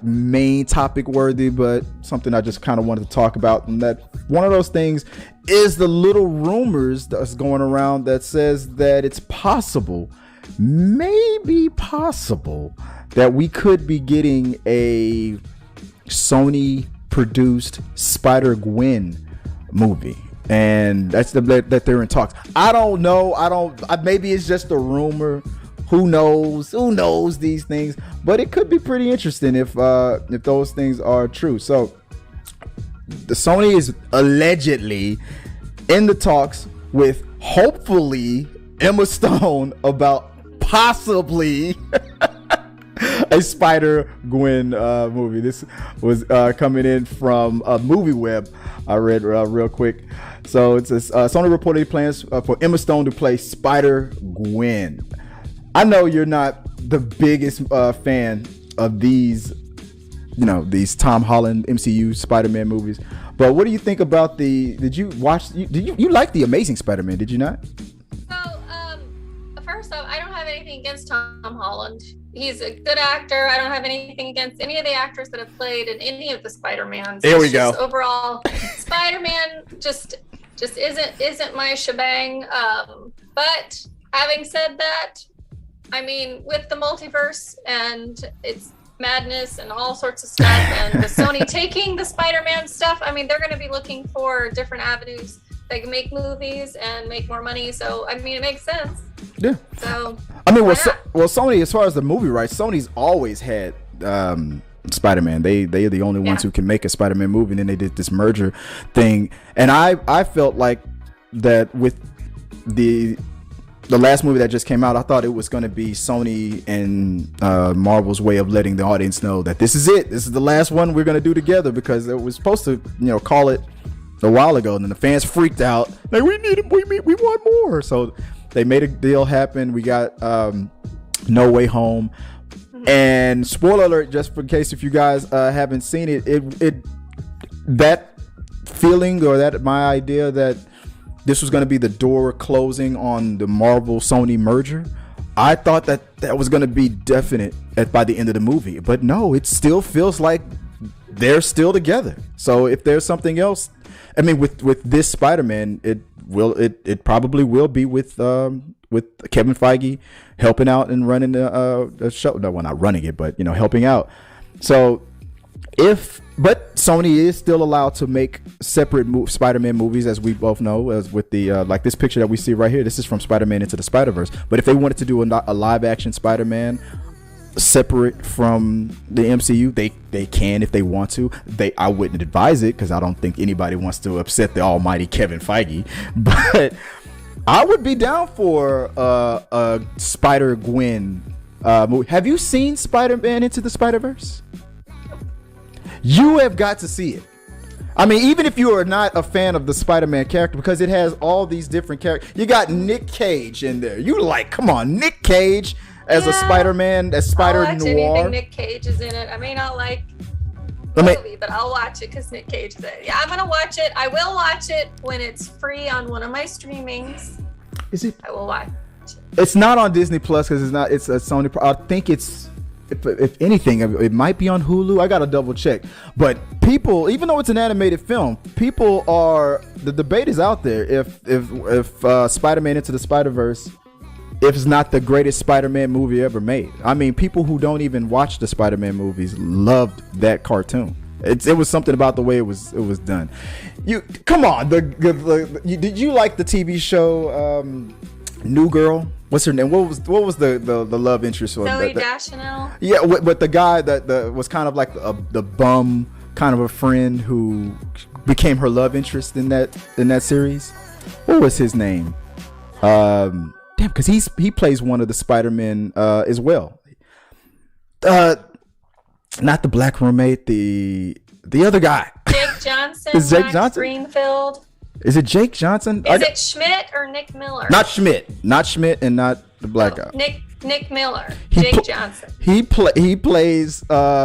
main topic worthy, but something I just kind of wanted to talk about. And that one of those things is the little rumors that's going around that says that it's possible, maybe possible, that we could be getting a Sony produced SpiderGwen movie. And that's that they're in talks. I don't know. Maybe it's just a rumor. Who knows these things? But it could be pretty interesting if those things are true. So the Sony is allegedly in the talks with hopefully Emma Stone about possibly a SpiderGwen movie. This was coming in from MovieWeb. I read real quick. So it's Sony reportedly plans for Emma Stone to play Spider-Gwen. I know you're not the biggest fan of these Tom Holland MCU Spider-Man movies, but what do you think about did you like the Amazing Spider-Man, did you not? So, first off, I don't have anything against Tom Holland. He's a good actor. I don't have anything against any of the actors that have played in any of the Spider-Mans. There we go. Overall, Spider-Man just isn't my shebang. But having said that, I mean, with the multiverse and its madness and all sorts of stuff, and the Sony taking the Spider-Man stuff, I mean, they're going to be looking for different avenues. They can make movies and make more money. So, I mean, it makes sense. Yeah. So, I mean, Sony, as far as the movie rights, Sony's always had Spider-Man. They're the only ones who can make a Spider-Man movie, and then they did this merger thing. And I felt like that with the last movie that just came out, I thought it was going to be Sony and Marvel's way of letting the audience know that this is it. This is the last one we're going to do together, because it was supposed to, call it a while ago, and then the fans freaked out. Like, we want more. So they made a deal happen. We got No Way Home. And spoiler alert, just in case if you guys haven't seen it, that feeling, or that my idea that this was going to be the door closing on the Marvel Sony merger, I thought that was going to be definite by the end of the movie. But no, it still feels like they're still together. So if there's something else, I mean, with this Spider-Man, it probably will be with Kevin Feige helping out and running the show. No, well, not running it, but helping out. So but Sony is still allowed to make separate Spider-Man movies, as we both know, as with the like this picture that we see right here. This is from Spider-Man Into the Spider-Verse. But if they wanted to do a live action Spider-Man separate from the MCU, they can if they want to. I wouldn't advise it, because I don't think anybody wants to upset the almighty Kevin Feige. But I would be down for a Spider-Gwen movie. Have you seen Spider-Man Into the Spider-Verse? You have got to see it. I mean, even if you are not a fan of the Spider-Man character, because it has all these different characters. You got Nick Cage in there. You come on, Nick Cage as a Spider-Man, as Spider-Noir. I'll watch anything Nick Cage is in it. I may not like the movie, but I'll watch it because Nick Cage is in it. Yeah, I'm gonna watch it. I will watch it when it's free on one of my streamings. Is it? I will watch it. It's not on Disney Plus, because it's not. It's a Sony. I think it's. If anything, it might be on Hulu. I gotta double check. But people, even though it's an animated film, the debate is out there if Spider-Man Into the Spider-Verse, if it's not the greatest Spider-Man movie ever made. I mean, people who don't even watch the Spider-Man movies loved that cartoon. It was something about the way it was done. Come on, did you like the TV show New Girl? What's her name? What was the love interest? Zooey Deschanel. Yeah, but the guy that was kind of like the bum kind of a friend who became her love interest in that series. What was his name? Damn, because he plays one of the Spider-Men as well. Not the black roommate, the other guy. Jake Johnson. Is Jake Johnson? Greenfield. Is it Jake Johnson? Is it Schmidt or Nick Miller? Not Schmidt, and not the black guy. Nick Miller. Jake Johnson. He plays.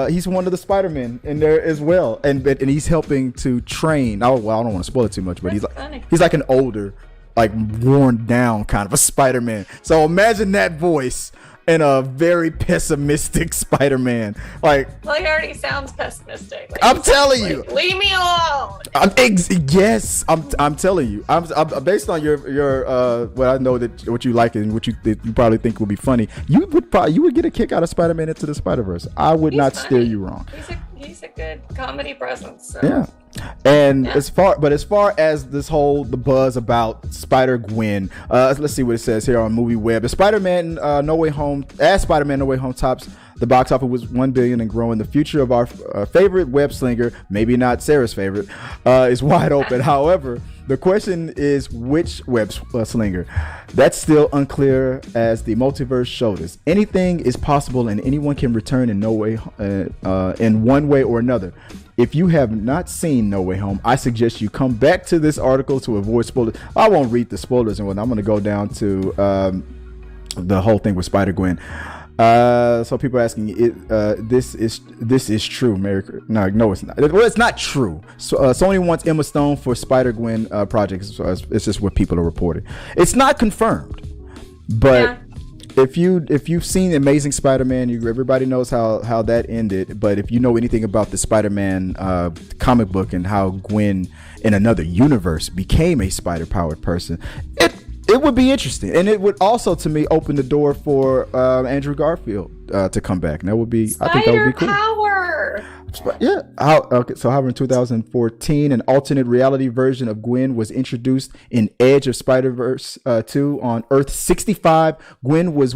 He's one of the Spider-Men in there as well, and he's helping to train. Oh well, I don't want to spoil it too much, but he's like an older, like worn down kind of a Spider-Man. So imagine that voice and a very pessimistic Spider-Man. Like, well, he already sounds pessimistic. Like, I'm telling you, leave me alone. Yes, I'm telling you. I'm based on your what I know that what you like and what you probably think would be funny. You would get a kick out of Spider-Man Into the Spider-Verse. I would not steer you wrong. He's a good comedy presence. So. Yeah. And as far as the buzz about Spider-Gwen, let's see what it says here on Movie Web. As Spider-Man No Way Home tops the box office with $1 billion and growing, the future of our favorite web slinger, maybe not Sarah's favorite, is wide open. However, the question is which web slinger. That's still unclear as the multiverse showed us. Anything is possible and anyone can return in in one way or another. If you have not seen No Way Home, I suggest you come back to this article to avoid spoilers. I won't read the spoilers and whatnot. I'm going to go down to the whole thing with Spider-Gwen. So people are asking, this is true. No, it's not. Well, it's not true. So, Sony wants Emma Stone for Spider-Gwen projects. So it's just what people are reporting. It's not confirmed, but if you've seen Amazing Spider-Man, everybody knows how that ended. But if you know anything about the Spider-Man comic book and how Gwen in another universe became a spider-powered person, it would be interesting, and it would also, to me, open the door for Andrew Garfield to come back. And that would be, I think that would be cool. Power. Yeah. However, in 2014, an alternate reality version of Gwen was introduced in Edge of Spider-Verse 2 on Earth 65. Gwen was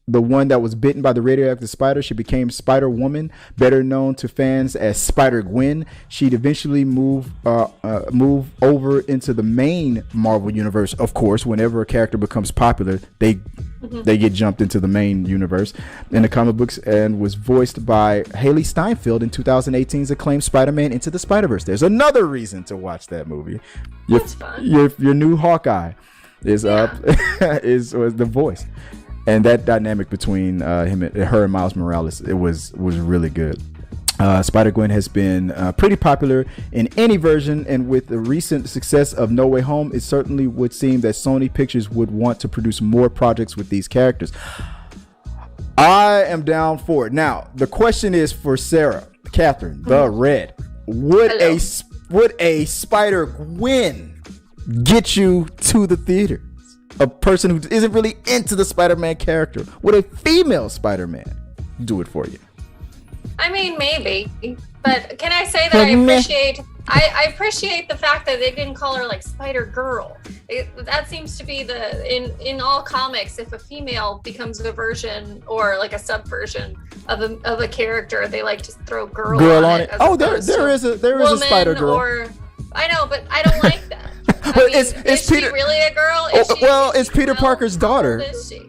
the one that was bitten by the radioactive spider. She became Spider-Woman, better known to fans as Spider-Gwen. She'd eventually move over into the main Marvel universe. Of course, whenever a character becomes popular, they get jumped into the main universe in the comic books, and was voiced by Haley Steinfeld in 2018's acclaimed Spider-Man Into the Spider-Verse. There's another reason to watch that movie. That's fun. Your new Hawkeye is is the voice. And that dynamic between her and Miles Morales, it was really good. Spider-Gwen has been pretty popular in any version, and with the recent success of No Way Home, it certainly would seem that Sony Pictures would want to produce more projects with these characters. I am down for it. Now, the question is for Sarah, Katherine, the Red. Would a Spider-Gwen get you to the theater? A person who isn't really into the Spider-Man character. Would a female Spider-Man do it for you? I mean, maybe. But can I say that I appreciate the fact that they didn't call her like Spider-Girl. That seems to be in all comics, if a female becomes a version or like a subversion of a character, they like to throw girl on it. Oh, there is a Spider-Girl. I know, but I don't like that. Is she really a girl? It's Peter Parker's daughter.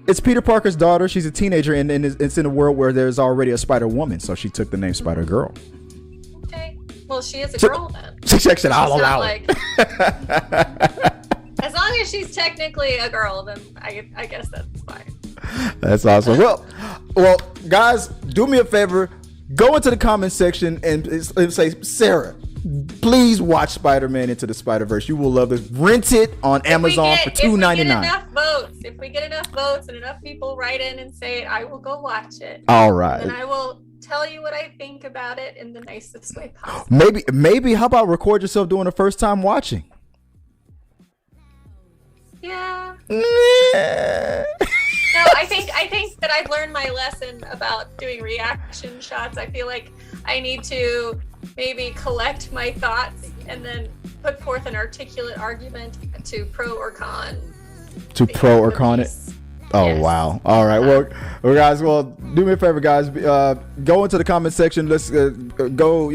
It's Peter Parker's daughter. She's a teenager, and it's in a world where there's already a Spider-Woman, so she took the name Spider-Girl. Okay. Well, she is a girl then. She checks it all out. As long as she's technically a girl, then I guess that's fine. That's awesome. Well, guys, do me a favor. Go into the comment section and say, Sarah, please watch Spider-Man Into the Spider-Verse. You will love this. Rent it on Amazon for $2.99. If we get enough votes and enough people write in and say it, I will go watch it. All right. And I will tell you what I think about it in the nicest way possible. Maybe how about record yourself doing the first time watching? Yeah. No, I think that I've learned my lesson about doing reaction shots. I feel like I need to maybe collect my thoughts and then put forth an articulate argument to pro or con. To pro or con it? Oh, yes. Wow. All right. Well, guys, do me a favor, guys. Go into the comment section. Let's go,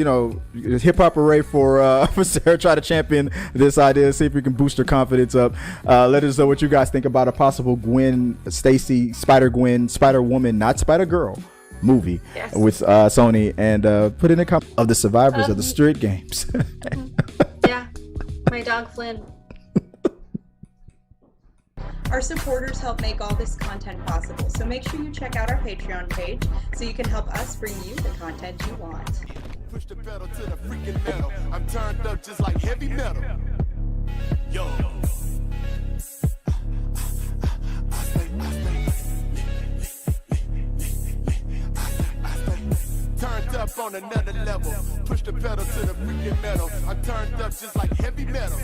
hip hop array for Sarah. Try to champion this idea. See if we can boost her confidence up. Let us know what you guys think about a possible Gwen Stacy, Spider-Gwen, Spider-Woman, not Spider-Girl movie with Sony, and put in the comment of the survivors of the Street Games. Yeah. My dog Flynn. Our supporters help make all this content possible, so make sure you check out our Patreon page so you can help us bring you the content you want. Push the pedal to the freaking metal. I'm turned up just like heavy metal. Yo. up on another level. Push the pedal to the freaking metal. I'm turned up just like heavy metal.